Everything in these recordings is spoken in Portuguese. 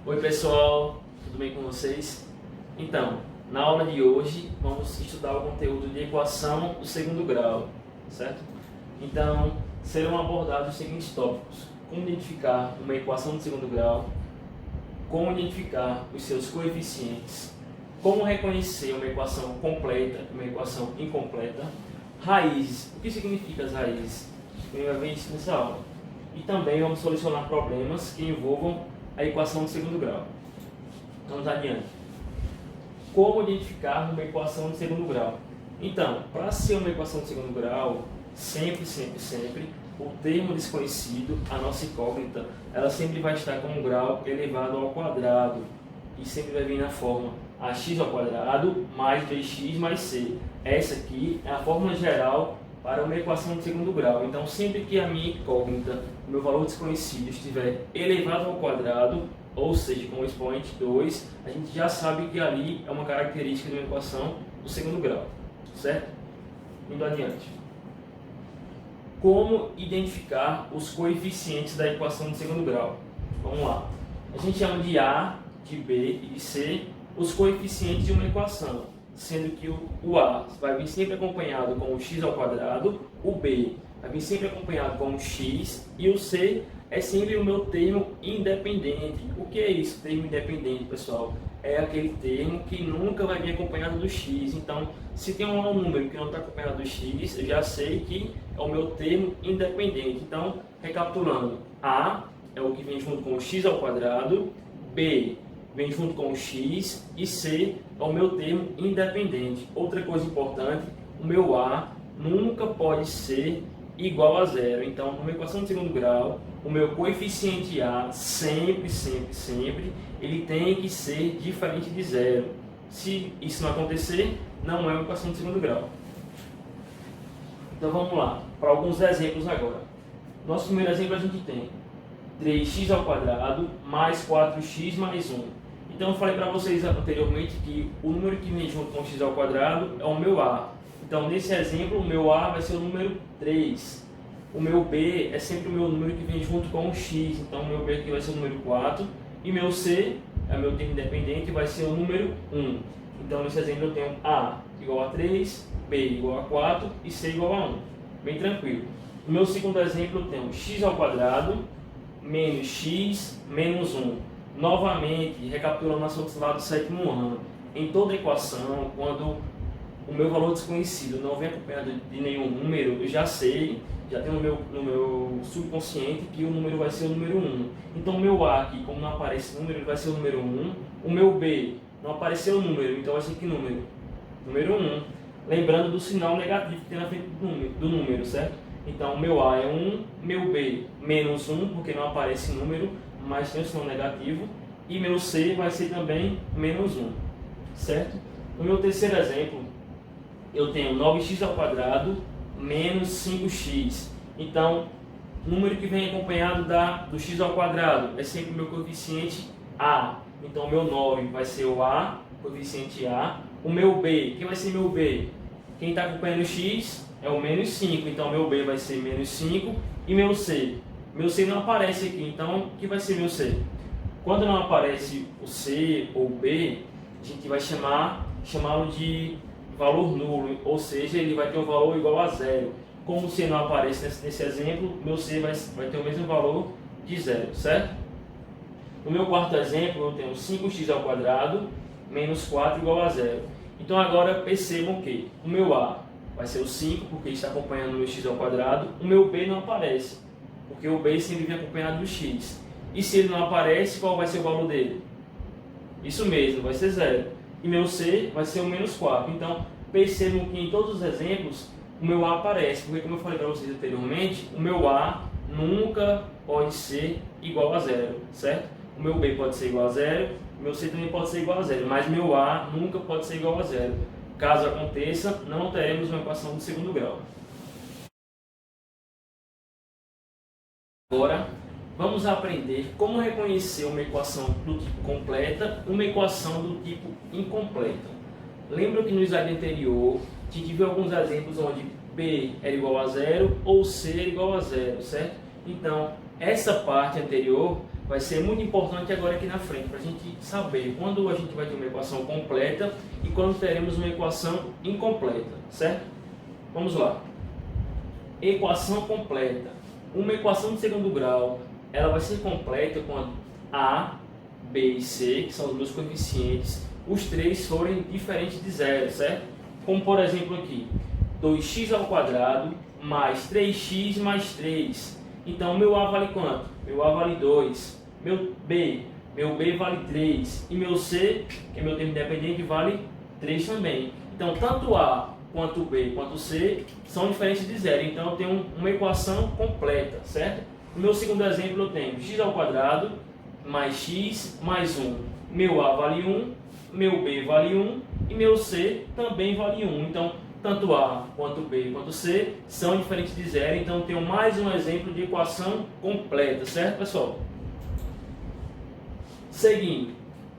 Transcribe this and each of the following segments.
Oi pessoal, tudo bem com vocês? Então, na aula de hoje vamos estudar o conteúdo de equação do segundo grau, certo? Então, serão abordados os seguintes tópicos: como identificar uma equação de segundo grau, como identificar os seus coeficientes, como reconhecer uma equação completa e uma equação incompleta, raízes, o que significa as raízes? A gente vai ver isso nessa aula. E também vamos solucionar problemas que envolvam a equação de segundo grau. Vamos adiante. Como identificar uma equação de segundo grau? Então, para ser uma equação de segundo grau, sempre, o termo desconhecido, a nossa incógnita, ela sempre vai estar com um grau elevado ao quadrado e sempre vai vir na forma ax ao quadrado mais bx mais c. Essa aqui é a fórmula geral para uma equação de segundo grau. Então, sempre que a minha incógnita, o meu valor desconhecido, estiver elevado ao quadrado, ou seja, com o expoente 2, a gente já sabe que ali é uma característica de uma equação do segundo grau, certo? Indo adiante. Como identificar os coeficientes da equação de segundo grau? Vamos lá. A gente chama de A, de B e de C os coeficientes de uma equação, sendo que o A vai vir sempre acompanhado com o x ao quadrado, o B vai vir sempre acompanhado com o x e o C é sempre o meu termo independente. O que é isso, termo independente, pessoal? É aquele termo que nunca vai vir acompanhado do x. Então, se tem um número que não está acompanhado do x, eu já sei que é o meu termo independente. Então, recapitulando, A é o que vem junto com o x ao quadrado, B vem junto com o x e C é o meu termo independente. Outra coisa importante, o meu A nunca pode ser igual a zero. Então, numa equação de segundo grau, o meu coeficiente A sempre, ele tem que ser diferente de zero. Se isso não acontecer, não é uma equação de segundo grau. Então vamos lá, para alguns exemplos agora. Nosso primeiro exemplo a gente tem 3x ao quadrado mais 4x mais 1. Então eu falei para vocês anteriormente que o número que vem junto com x ao quadrado é o meu A. Então nesse exemplo o meu A vai ser o número 3. O meu B é sempre o meu número que vem junto com o x. Então o meu B aqui vai ser o número 4. E meu C é o meu termo independente, vai ser o número 1. Então nesse exemplo eu tenho A igual a 3, B igual a 4 e C igual a 1. Bem tranquilo. No meu segundo exemplo eu tenho x ao quadrado menos x menos 1. Novamente, recapitulando nosso assunto lá do sétimo ano, em toda equação, quando o meu valor desconhecido não vem acompanhado de nenhum número, eu já sei, já tenho no meu subconsciente que o número vai ser o número 1. Então o meu A aqui, como não aparece número, ele vai ser o número 1. O meu B não apareceu o número, então vai ser que número? Número 1. Lembrando do sinal negativo que tem na frente do número, certo? Então o meu A é 1, meu B menos 1, porque não aparece número, mas tem o sinal negativo, e meu C vai ser também menos 1, certo? No meu terceiro exemplo, eu tenho 9x ao quadrado menos 5x. Então, o número que vem acompanhado do x ao quadrado é sempre o meu coeficiente A. Então, o meu 9 vai ser o A, coeficiente A. O meu B, quem vai ser meu B? Quem está acompanhando o x é o menos 5, então meu B vai ser menos 5. E meu C? Meu C não aparece aqui, então o que vai ser meu C? Quando não aparece o C ou o B, a gente vai chamá-lo de valor nulo, ou seja, ele vai ter um valor igual a zero. Como o C não aparece nesse exemplo, meu C vai ter o mesmo valor de zero, certo? No meu quarto exemplo, eu tenho 5x ao quadrado menos 4 igual a zero. Então agora percebam que o meu A vai ser o 5, porque está acompanhando o meu x ao quadrado. O meu B não aparece, porque o B sempre vem acompanhado do x. E se ele não aparece, qual vai ser o valor dele? Isso mesmo, vai ser zero. E meu C vai ser o menos 4. Então, percebam que em todos os exemplos, o meu A aparece, porque como eu falei para vocês anteriormente, o meu A nunca pode ser igual a zero, certo? O meu B pode ser igual a zero, o meu C também pode ser igual a zero, mas meu A nunca pode ser igual a zero. Caso aconteça, não teremos uma equação de segundo grau. Agora, vamos aprender como reconhecer uma equação do tipo completa e uma equação do tipo incompleta. Lembra que no slide anterior, a gente viu alguns exemplos onde B era igual a zero ou C era igual a zero, certo? Então, essa parte anterior vai ser muito importante agora aqui na frente, para a gente saber quando a gente vai ter uma equação completa e quando teremos uma equação incompleta, certo? Vamos lá. Equação completa. Uma equação de segundo grau, ela vai ser completa quando A, B e C, que são os meus coeficientes, os três forem diferentes de zero, certo? Como por exemplo aqui, 2x ao quadrado mais 3x mais 3. Então, meu A vale quanto? Meu A vale 2. Meu B vale 3. E meu C, que é meu termo independente, vale 3 também. Então, tanto A quanto B quanto C são diferentes de zero. Então, eu tenho uma equação completa, certo? No meu segundo exemplo, eu tenho x ao quadrado mais x mais 1. Meu A vale 1, meu B vale 1 e meu C também vale 1. Então, tanto A quanto B quanto C são diferentes de zero, então tenho mais um exemplo de equação completa, certo, pessoal? Seguindo,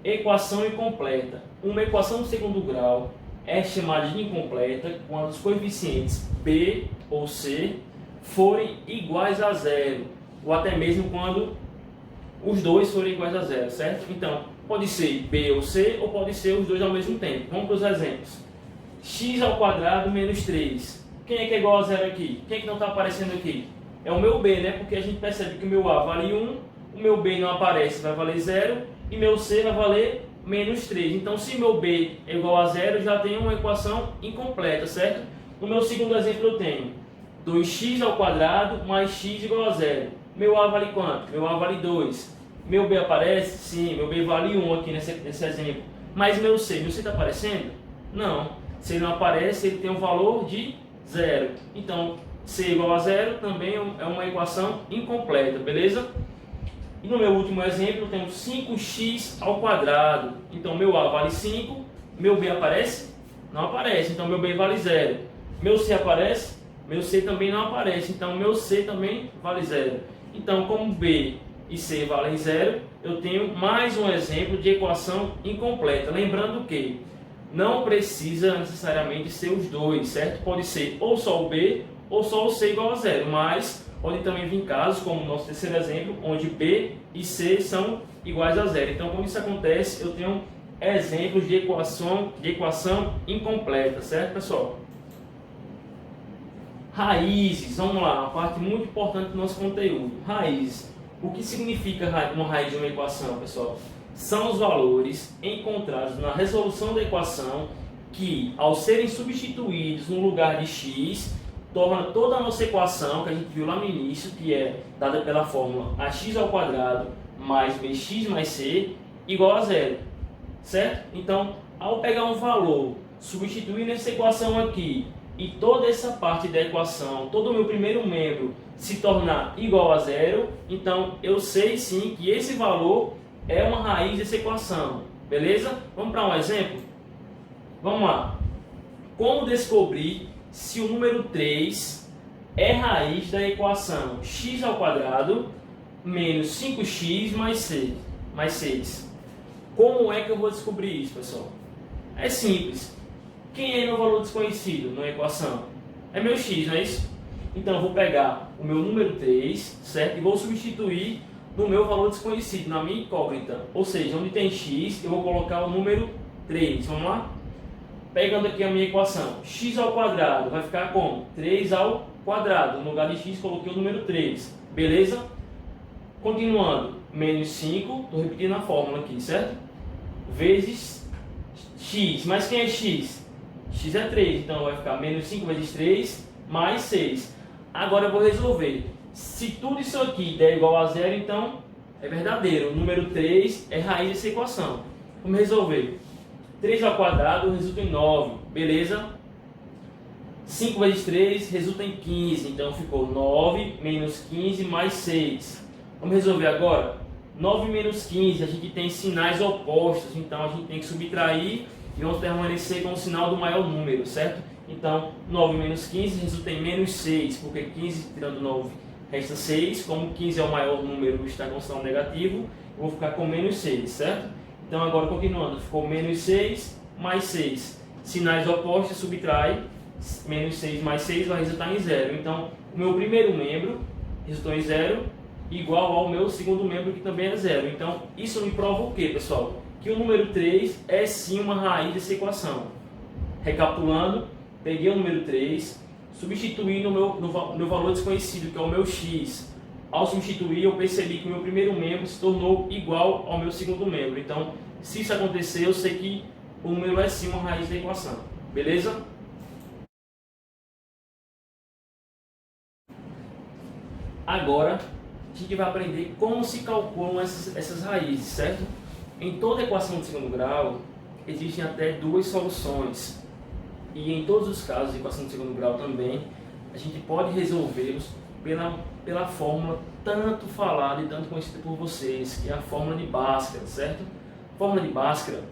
equação incompleta. Uma equação de segundo grau é chamada de incompleta quando os coeficientes B ou C forem iguais a zero, ou até mesmo quando os dois forem iguais a zero, certo? Então, pode ser B ou C, ou pode ser os dois ao mesmo tempo. Vamos para os exemplos. X ao quadrado menos 3. Quem é que é igual a zero aqui? Quem é que não está aparecendo aqui? É o meu B, né? Porque a gente percebe que o meu A vale 1, o meu B não aparece, vai valer 0, e meu C vai valer menos 3. Então, se meu B é igual a 0, já tenho uma equação incompleta, certo? No meu segundo exemplo, eu tenho 2x ao quadrado mais x igual a 0. Meu A vale quanto? Meu A vale 2. Meu B aparece? Sim, meu B vale 1 aqui nesse exemplo. Mas meu C está aparecendo? Não. Se ele não aparece, ele tem um valor de 0. Então, C igual a 0 também é uma equação incompleta, beleza? E no meu último exemplo, eu tenho 5x ao quadrado. Então, meu A vale 5, meu B aparece? Não aparece, então meu B vale 0. Meu C aparece? Meu C também não aparece, então meu C também vale 0. Então, como B e C valem 0, eu tenho mais um exemplo de equação incompleta. Lembrando que não precisa necessariamente ser os dois, certo? Pode ser ou só o B ou só o C igual a 0, mas pode também vir casos, como o nosso terceiro exemplo, onde B e C são iguais a 0. Então, quando isso acontece, eu tenho exemplos de equação incompleta, certo, pessoal? Raízes, vamos lá, uma parte muito importante do nosso conteúdo. Raízes. O que significa uma raiz de uma equação, pessoal? São os valores encontrados na resolução da equação que, ao serem substituídos no lugar de x, torna toda a nossa equação, que a gente viu lá no início, que é dada pela fórmula ax ao quadrado mais bx mais c, igual a 0, certo? Então, ao pegar um valor, substituir nessa equação aqui, e toda essa parte da equação, todo o meu primeiro membro, se tornar igual a 0, então eu sei sim que esse valor é uma raiz dessa equação, beleza? Vamos para um exemplo? Vamos lá. Como descobrir se o número 3 é raiz da equação x ao quadrado menos 5x mais 6? Como é que eu vou descobrir isso, pessoal? É simples. Quem é meu valor desconhecido na equação? É meu x, não é isso? Então eu vou pegar o meu número 3, certo? E vou substituir no meu valor desconhecido, na minha incógnita. Ou seja, onde tem x, eu vou colocar o número 3. Vamos lá? Pegando aqui a minha equação, x ao quadrado vai ficar como? 3 ao quadrado. No lugar de x, coloquei o número 3. Beleza? Continuando, menos 5, estou repetindo a fórmula aqui, certo? Vezes x. Mas quem é x? X é 3, então vai ficar menos 5 vezes 3 mais 6. Agora eu vou resolver. Se tudo isso aqui der igual a 0, então é verdadeiro. O número 3 é raiz dessa equação. Vamos resolver. 3 ao quadrado resulta em 9, beleza? 5 vezes 3 resulta em 15, então ficou 9 menos 15 mais 6. Vamos resolver agora? 9 menos 15, a gente tem sinais opostos, então a gente tem que subtrair e vamos permanecer com o sinal do maior número, certo? Então, 9 menos 15 resulta em menos 6, porque 15 tirando 9 resta 6. Como 15 é o maior número e está com sinal negativo, eu vou ficar com menos 6, certo? Então, agora continuando, ficou menos 6 mais 6. Sinais opostos, subtrai, menos 6 mais 6 vai resultar em 0. Então, o meu primeiro membro resultou em 0, igual ao meu segundo membro, que também é 0. Então, isso me prova o quê, pessoal? Que o número 3 é sim uma raiz dessa equação. Recapitulando, peguei o número 3, substituí no meu valor desconhecido, que é o meu x. Ao substituir, eu percebi que o meu primeiro membro se tornou igual ao meu segundo membro. Então, se isso acontecer, eu sei que o número é sim uma raiz da equação. Beleza? Agora, a gente vai aprender como se calculam essas raízes, certo? Em toda equação de segundo grau, existem até duas soluções. E em todos os casos de equação de segundo grau também, a gente pode resolvê-los pela fórmula tanto falada e tanto conhecida por vocês, que é a fórmula de Bhaskara, certo? A fórmula de Bhaskara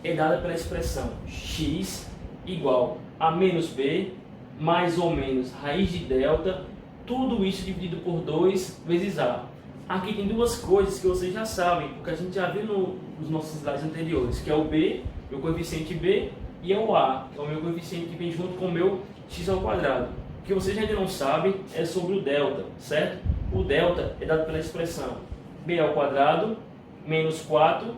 é dada pela expressão x igual a menos b mais ou menos raiz de delta, tudo isso dividido por 2 vezes a. Aqui tem duas coisas que vocês já sabem, porque a gente já viu nos nossos slides anteriores, que é o b, meu coeficiente b, e é o a, que é o meu coeficiente que vem junto com o meu x ao quadrado. O que vocês ainda não sabem é sobre o delta, certo? O delta é dado pela expressão b ao quadrado menos 4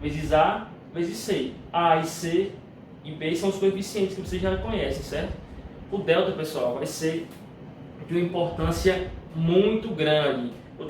vezes a vezes c. A e c e b são os coeficientes que vocês já conhecem, certo? O delta, pessoal, vai ser de uma importância muito grande. Vou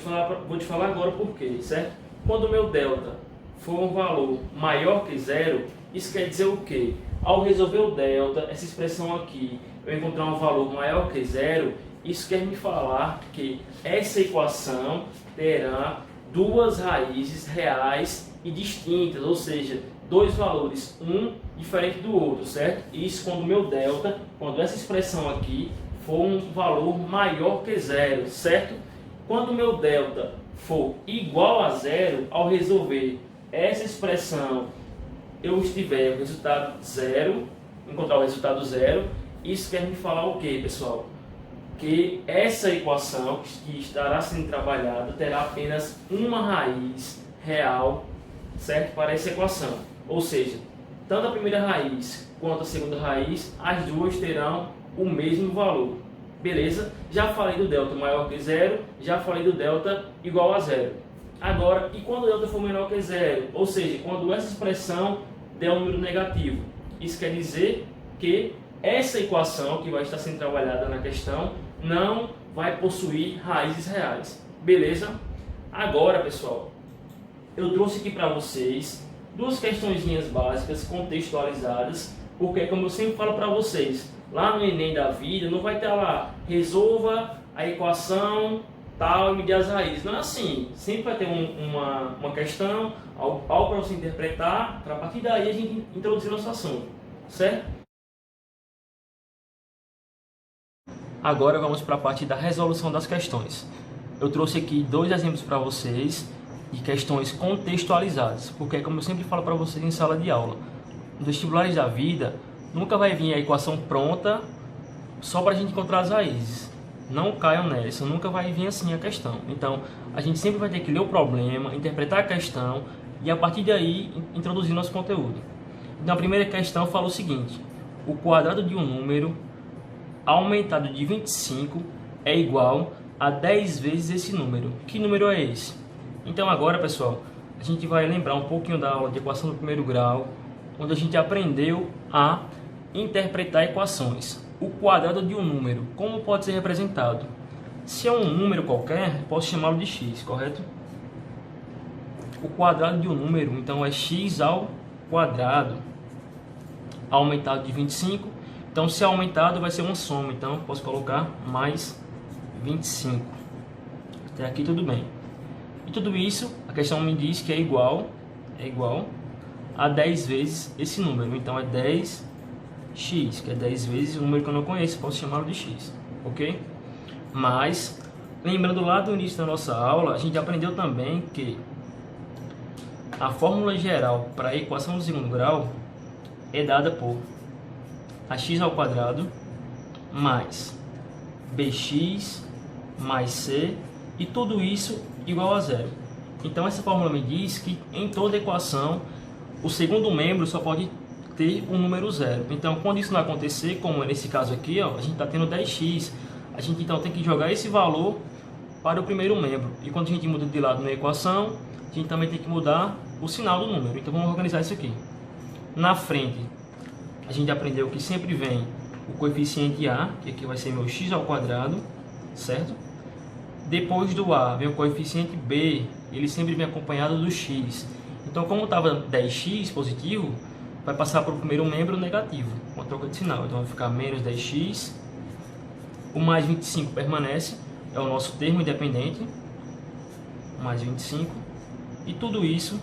te falar agora por quê, certo? Quando o meu delta for um valor maior que 0, isso quer dizer o quê? Ao resolver o delta, essa expressão aqui, eu encontrar um valor maior que 0, isso quer me falar que essa equação terá duas raízes reais e distintas, ou seja, dois valores, um diferente do outro, certo? Isso quando o meu delta, quando essa expressão aqui for um valor maior que 0, certo? Quando o meu delta for igual a 0, ao resolver essa expressão, eu estiver o resultado 0, encontrar o resultado 0, isso quer me falar o que, pessoal? Que essa equação que estará sendo trabalhada terá apenas uma raiz real, certo? Para essa equação. Ou seja, tanto a primeira raiz quanto a segunda raiz, as duas terão o mesmo valor. Beleza? Já falei do delta maior que 0, já falei do delta igual a 0. Agora, e quando o delta for menor que 0? Ou seja, quando essa expressão der um número negativo. Isso quer dizer que essa equação que vai estar sendo trabalhada na questão não vai possuir raízes reais. Beleza? Agora, pessoal, eu trouxe aqui para vocês duas questõezinhas básicas contextualizadas, porque, como eu sempre falo para vocês, lá no Enem da vida não vai ter lá, resolva a equação tal e medir as raízes. Não é assim. Sempre vai ter uma questão, algo para você interpretar, para a partir daí a gente introduzir nosso assunto. Certo? Agora vamos para a parte da resolução das questões. Eu trouxe aqui dois exemplos para vocês de questões contextualizadas, porque, como eu sempre falo para vocês em sala de aula, nos vestibulares da vida nunca vai vir a equação pronta só para a gente encontrar as raízes. Não caiam nessa, nunca vai vir assim a questão. Então, a gente sempre vai ter que ler o problema, interpretar a questão e, a partir daí, introduzir nosso conteúdo. Então, a primeira questão fala o seguinte: o quadrado de um número aumentado de 25 é igual a 10 vezes esse número. Que número é esse? Então, agora, pessoal, a gente vai lembrar um pouquinho da aula de equação do primeiro grau, onde a gente aprendeu a interpretar equações. O quadrado de um número, como pode ser representado? Se é um número qualquer, posso chamá-lo de x, correto? O quadrado de um número, então, é x ao quadrado, aumentado de 25. Então, se é aumentado, vai ser uma soma. Então, posso colocar mais 25. Até aqui tudo bem. E tudo isso, a questão me diz que é igual a 10 vezes esse número. Então, é 10x, que é 10 vezes um número que eu não conheço, posso chamá-lo de x, ok? Mas, lembrando lá do início da nossa aula, a gente aprendeu também que a fórmula geral para a equação do segundo grau é dada por ax ao quadrado mais bx mais c, e tudo isso igual a 0. Então, essa fórmula me diz que em toda equação o segundo membro só pode ter um número 0. Então, quando isso não acontecer, como nesse caso aqui, ó, a gente está tendo 10x, a gente então tem que jogar esse valor para o primeiro membro. E quando a gente muda de lado na equação, a gente também tem que mudar o sinal do número. Então vamos organizar isso aqui. Na frente, a gente aprendeu que sempre vem o coeficiente A, que aqui vai ser meu x ao quadrado, certo? Depois do A vem o coeficiente B, ele sempre vem acompanhado do x. Então, como estava 10x positivo, vai passar para o primeiro membro negativo, com a troca de sinal. Então vai ficar menos 10x, o mais 25 permanece, é o nosso termo independente, mais 25, e tudo isso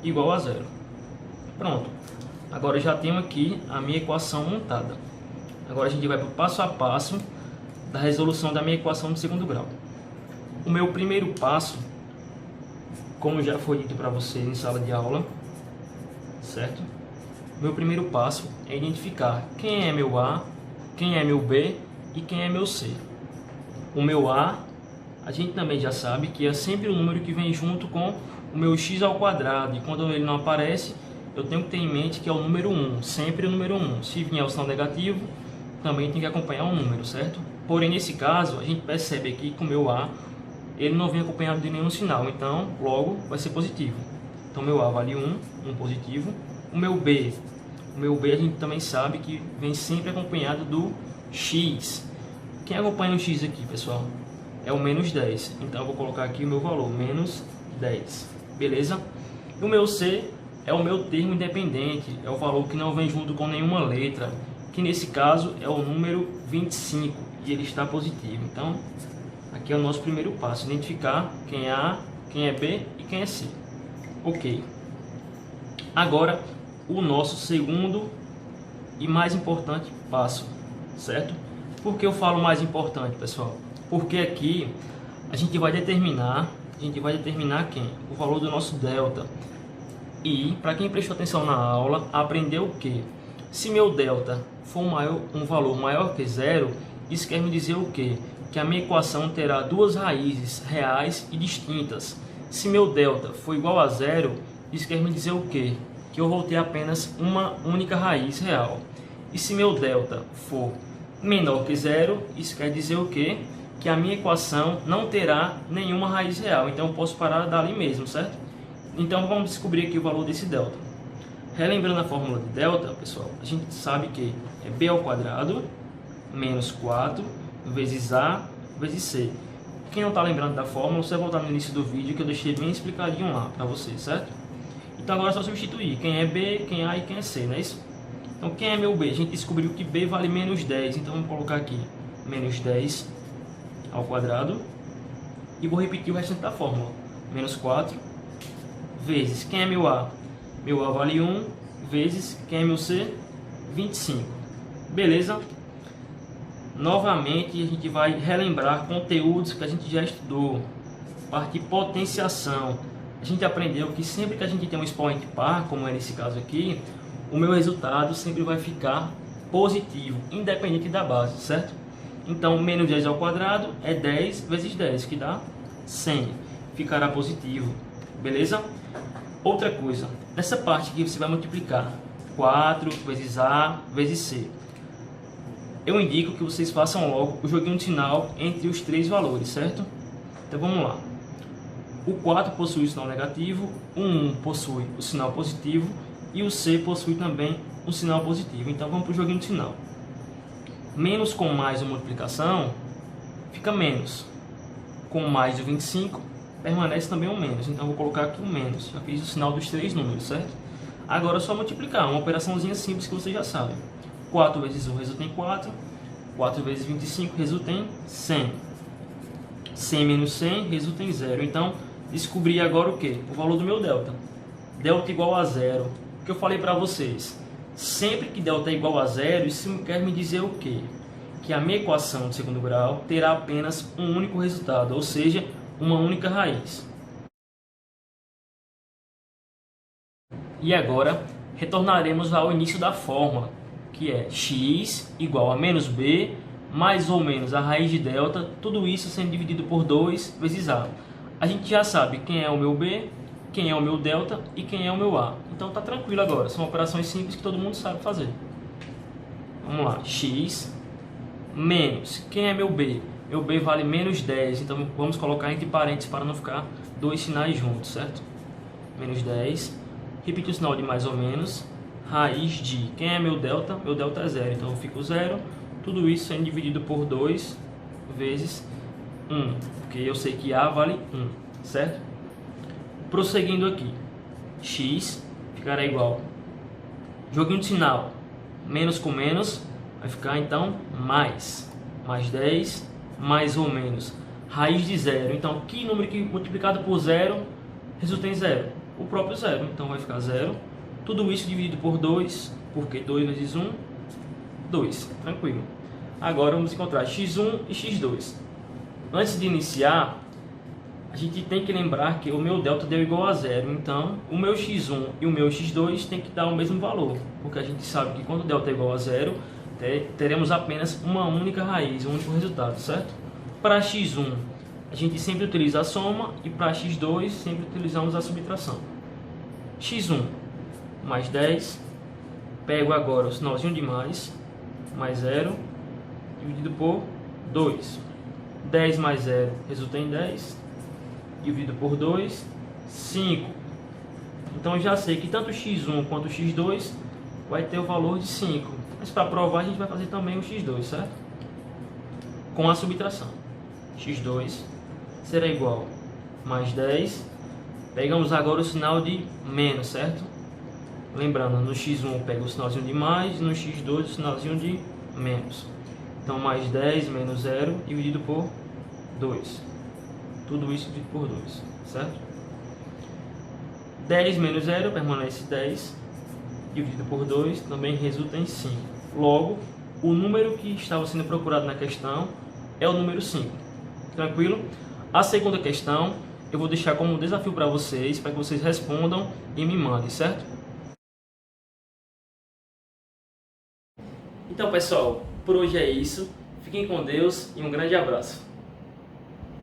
igual a zero. Pronto, agora já tenho aqui a minha equação montada. Agora a gente vai para o passo a passo da resolução da minha equação de segundo grau. O meu primeiro passo, como já foi dito para vocês em sala de aula, certo? Meu primeiro passo é identificar quem é meu A, quem é meu B e quem é meu C. O meu A, a gente também já sabe que é sempre o número que vem junto com o meu x ao quadrado. E quando ele não aparece, eu tenho que ter em mente que é o número 1, sempre o número 1. Se vier o sinal negativo, também tem que acompanhar o número, certo? Porém, nesse caso, a gente percebe aqui que o meu A, ele não vem acompanhado de nenhum sinal, então logo vai ser positivo. Então meu A vale 1 positivo. O meu B a gente também sabe que vem sempre acompanhado do x. Quem acompanha o x aqui, pessoal? É o menos 10. Então eu vou colocar aqui o meu valor, menos 10. Beleza? E o meu C é o meu termo independente, é o valor que não vem junto com nenhuma letra, que nesse caso é o número 25 e ele está positivo. Então aqui é o nosso primeiro passo, identificar quem é A, quem é B e quem é C. Ok. Agora, o nosso segundo e mais importante passo, certo? Por que eu falo mais importante, pessoal? Porque aqui a gente vai determinar quem? O valor do nosso delta. E, para quem prestou atenção na aula, aprendeu o que? Se meu delta for um valor maior que zero, isso quer me dizer o quê? Que a minha equação terá duas raízes reais e distintas. Se meu delta for igual a zero, isso quer me dizer o quê? Que eu vou ter apenas uma única raiz real. E se meu delta for menor que zero, isso quer dizer o quê? Que a minha equação não terá nenhuma raiz real. Então eu posso parar dali mesmo, certo? Então vamos descobrir aqui o valor desse delta. Relembrando a fórmula de delta, pessoal, a gente sabe que é b ao quadrado menos 4 vezes A vezes C. Quem não está lembrando da fórmula, você vai voltar no início do vídeo que eu deixei bem explicadinho lá para vocês, certo? Então agora é só substituir quem é B, quem é A e quem é C, não é isso? Então quem é meu B? A gente descobriu que B vale menos 10, então vamos colocar aqui menos 10 ao quadrado. E vou repetir o restante da fórmula. Menos 4 vezes quem é meu A? Meu A vale 1 vezes quem é meu C? 25. Beleza? Novamente a gente vai relembrar conteúdos que a gente já estudou. Parte de potenciação. A gente aprendeu que sempre que a gente tem um expoente par, como é nesse caso aqui, o meu resultado sempre vai ficar positivo, independente da base, certo? Então, menos 10 ao quadrado é 10 vezes 10, que dá 100. Ficará positivo, beleza? Outra coisa, nessa parte aqui você vai multiplicar 4 vezes A vezes C. Eu indico que vocês façam logo o joguinho de sinal entre os três valores, certo? Então vamos lá. O 4 possui o sinal negativo, o 1 possui o sinal positivo e o C possui também o sinal positivo. Então vamos para o joguinho de sinal. Menos com mais uma multiplicação fica menos. Com mais o 25 permanece também o menos. Então vou colocar aqui o menos. Já fiz o sinal dos três números, certo? Agora é só multiplicar, uma operaçãozinha simples que vocês já sabem. 4 vezes 1 resulta em 4. 4 vezes 25 resulta em 100. 100 menos 100 resulta em 0. Então, descobri agora o que? O valor do meu delta. Delta igual a 0. O que eu falei para vocês? Sempre que delta é igual a 0, isso quer me dizer o quê? Que a minha equação de segundo grau terá apenas um único resultado, ou seja, uma única raiz. E agora, retornaremos ao início da fórmula, que é x igual a menos b, mais ou menos a raiz de delta, tudo isso sendo dividido por 2 vezes a. A gente já sabe quem é o meu b, quem é o meu delta e quem é o meu a. Então tá tranquilo agora, são operações simples que todo mundo sabe fazer. Vamos lá, x menos, quem é meu b? meu B vale menos 10, então vamos colocar entre parênteses para não ficar dois sinais juntos, certo? Menos 10, repetir o sinal de mais ou menos, raiz de, quem é meu delta? Meu delta é 0, então eu fico 0, tudo isso sendo dividido por 2 vezes 1, porque eu sei que A vale 1, certo? Prosseguindo aqui, x ficará igual, joguinho de sinal, menos com menos, vai ficar então mais 10, mais ou menos, raiz de 0, então que número que multiplicado por 0 resulta em 0? O próprio 0, então vai ficar 0, tudo isso dividido por 2, porque 2 vezes 1, 2, tranquilo. Agora vamos encontrar x1 e x2. Antes de iniciar, a gente tem que lembrar que o meu delta deu igual a 0, então o meu x1 e o meu x2 tem que dar o mesmo valor, porque a gente sabe que quando o delta é igual a 0, teremos apenas uma única raiz, um único resultado, certo? Para x1, a gente sempre utiliza a soma, e para x2 sempre utilizamos a subtração. x1 mais 10, pego agora o sinalzinho de mais 0, dividido por 2. 10 mais 0 resulta em 10, dividido por 2, 5. Então eu já sei que tanto x1 quanto x2 vai ter o valor de 5. Mas para provar a gente vai fazer também o x2, certo? Com a subtração. x2 será igual a mais 10. Pegamos agora o sinal de menos, certo? Lembrando, no x1 eu pego o sinalzinho de mais, no x2 o sinalzinho de menos. Então mais 10 menos 0 dividido por 2. Tudo isso dividido por 2, certo? 10 menos 0 permanece 10, dividido por 2 também resulta em 5. Logo, o número que estava sendo procurado na questão é o número 5. Tranquilo? A segunda questão eu vou deixar como desafio para vocês que vocês respondam e me mandem, certo? Então, pessoal, por hoje é isso. Fiquem com Deus e um grande abraço.